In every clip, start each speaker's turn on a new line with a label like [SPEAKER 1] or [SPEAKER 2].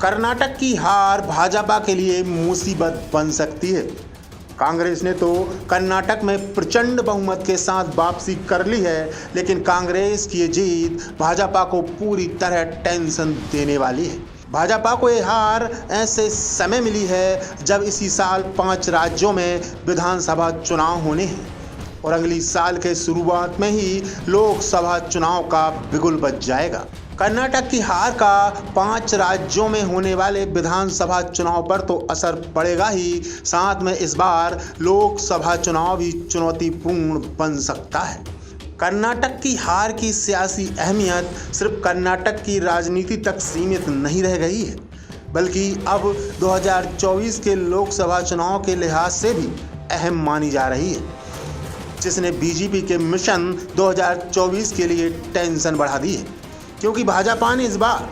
[SPEAKER 1] कर्नाटक की हार भाजपा के लिए मुसीबत बन सकती है। कांग्रेस ने तो कर्नाटक में प्रचंड बहुमत के साथ वापसी कर ली है, लेकिन कांग्रेस की ये जीत भाजपा को पूरी तरह टेंशन देने वाली है। भाजपा को ये हार ऐसे समय मिली है जब इसी साल 5 राज्यों में विधानसभा चुनाव होने हैं और अगली साल के शुरुआत में ही लोकसभा चुनाव का बिगुल बज जाएगा। कर्नाटक की हार का 5 राज्यों में होने वाले विधानसभा चुनाव पर तो असर पड़ेगा ही, साथ में इस बार लोकसभा चुनाव भी चुनौतीपूर्ण बन सकता है। कर्नाटक की हार की सियासी अहमियत सिर्फ कर्नाटक की राजनीति तक सीमित नहीं रह गई है, बल्कि अब 2024 के लोकसभा चुनाव के लिहाज से भी अहम मानी जा रही है, जिसने बीजेपी के मिशन 2024 के लिए टेंशन बढ़ा दी है। क्योंकि भाजपा ने इस बार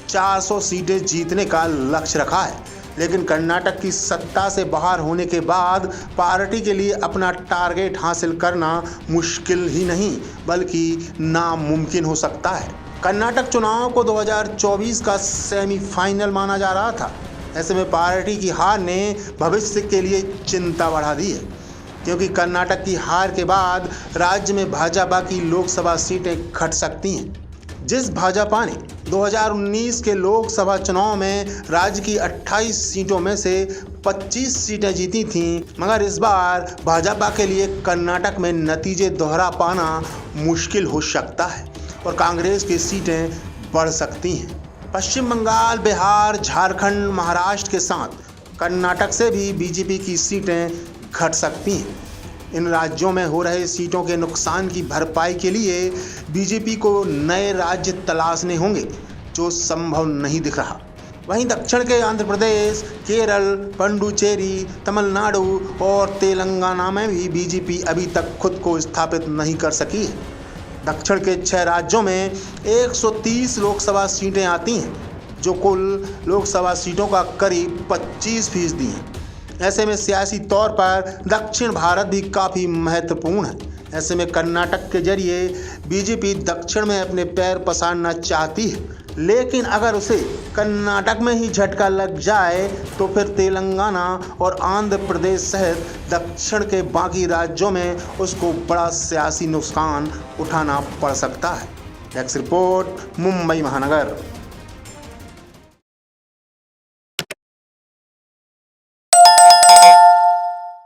[SPEAKER 1] 400 सीटें जीतने का लक्ष्य रखा है, लेकिन कर्नाटक की सत्ता से बाहर होने के बाद पार्टी के लिए अपना टारगेट हासिल करना मुश्किल ही नहीं बल्कि नामुमकिन हो सकता है। कर्नाटक चुनाव को 2024 का सेमीफाइनल माना जा रहा था। ऐसे में पार्टी की हार ने भविष्य के लिए चिंता बढ़ा दी है, क्योंकि कर्नाटक की हार के बाद राज्य में भाजपा की लोकसभा सीटें घट सकती हैं। जिस भाजपा ने 2019 के लोकसभा चुनाव में राज्य की 28 सीटों में से 25 सीटें जीती थीं, मगर इस बार भाजपा के लिए कर्नाटक में नतीजे दोहरा पाना मुश्किल हो सकता है और कांग्रेस की सीटें बढ़ सकती हैं। पश्चिम बंगाल, बिहार, झारखंड, महाराष्ट्र के साथ कर्नाटक से भी बीजेपी की सीटें घट सकती हैं। इन राज्यों में हो रहे सीटों के नुकसान की भरपाई के लिए बीजेपी को नए राज्य तलाशने होंगे, जो संभव नहीं दिख रहा। वहीं दक्षिण के आंध्र प्रदेश, केरल, पुडुचेरी, तमिलनाडु और तेलंगाना में भी बीजेपी अभी तक खुद को स्थापित नहीं कर सकी है। दक्षिण के 6 राज्यों में 130 लोकसभा सीटें आती हैं, जो कुल लोकसभा सीटों का करीब 25% है। ऐसे में सियासी तौर पर दक्षिण भारत भी काफ़ी महत्वपूर्ण है। ऐसे में कर्नाटक के जरिए बीजेपी दक्षिण में अपने पैर पसारना चाहती है, लेकिन अगर उसे कर्नाटक में ही झटका लग जाए तो फिर तेलंगाना और आंध्र प्रदेश सहित दक्षिण के बाकी राज्यों में उसको बड़ा सियासी नुकसान उठाना पड़ सकता है। डेस्क रिपोर्ट, मुंबई महानगर।